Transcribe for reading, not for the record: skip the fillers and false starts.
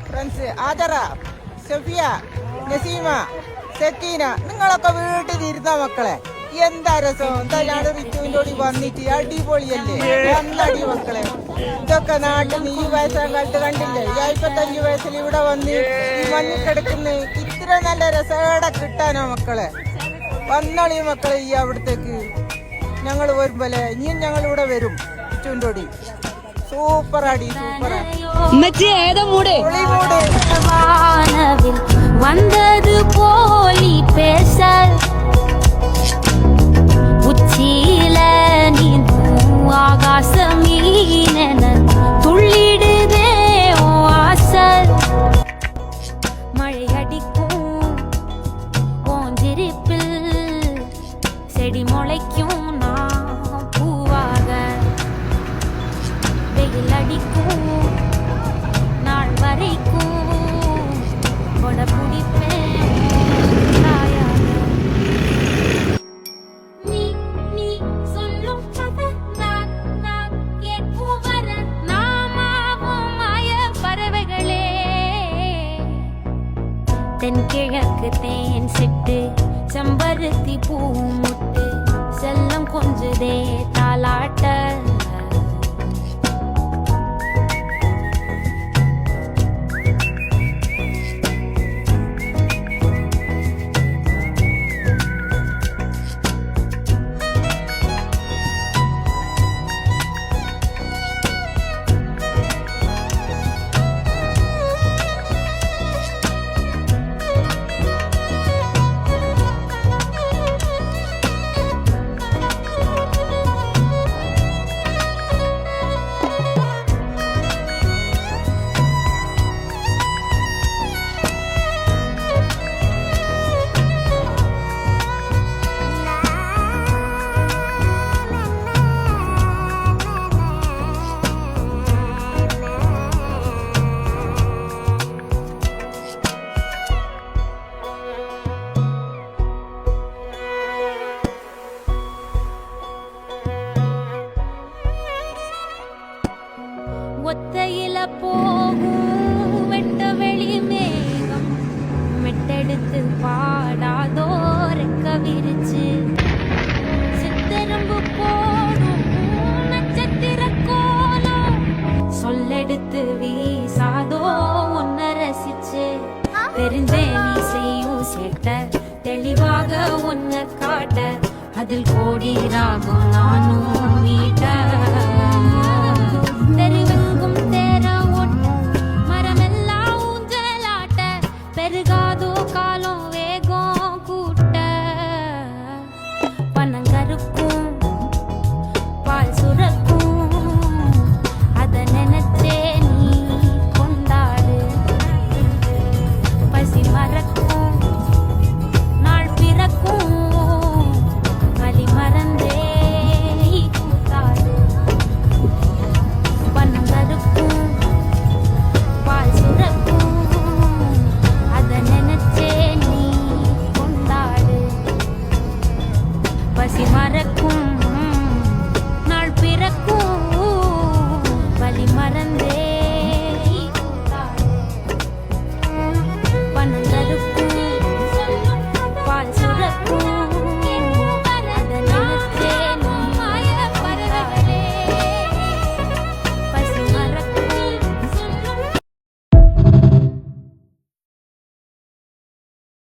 Friends ആദറ, Safiya, Naseema, Sakeena, നിങ്ങളൊക്കെ വീട്ടിലിരുന്ന മക്കളെ. എന്താ രസം, എന്താ ഞാൻ റിച്ചുവിൻ്റെ കൂടി വന്നിട്ട് അടിപൊളിയല്ലേ, നല്ലടി മക്കളെ. ഇതൊക്കെ നാട്ടിൽ ഈ വയസ്സാം കാലത്ത് കണ്ടില്ലേ, ഈ 55 വയസ്സിൽ ഇവിടെ വന്ന് ഈ മഞ്ഞിൽ കിടക്കുന്ന ഇത്ര നല്ല രസോടെ കിട്ടാനോ മക്കളെ. വന്നോളി മക്കളെ ഈ അവിടത്തേക്ക്. ഞങ്ങൾ വരുമ്പോലെ ഇനിയും ഞങ്ങളിവിടെ വരും. റിച്ചുവിൻ്റെ കൂടി സൂപ്പറാടി, സൂപ്പറാ. வந்தது போலி பேச உச்சியில நீ ஆகாச மீன துள்ளிடுதே ஓ ஆசை. மழை அடிக்கும் ஓஞ்சிருப்பில் செடி முளைக்கும் நான் பூவாக. வெயில் அடிக்கும் நாள் வரைக்கும் தென்கிழக்கு தேன் சிட்டு செம்பருத்தி பூ முட்டு செல்லம் கொஞ்சதே தாலாட்ட. ஒத்தையில போகும் வெட்ட வெளி மேகம் மெட்டெடுத்து பாடாதோ ரெக்க விரிச்சு சித்தரம்பு போடும் நட்சத்திர கோலம் சொல்லெடுத்து வீசாதோ உன்னை ரசிச்சு. தெரிஞ்சே நீ செய்யும் சேட்ட தெளிவாக உன்னை காட்ட அதில் கோடி ராகம் நானும் மீட்ட.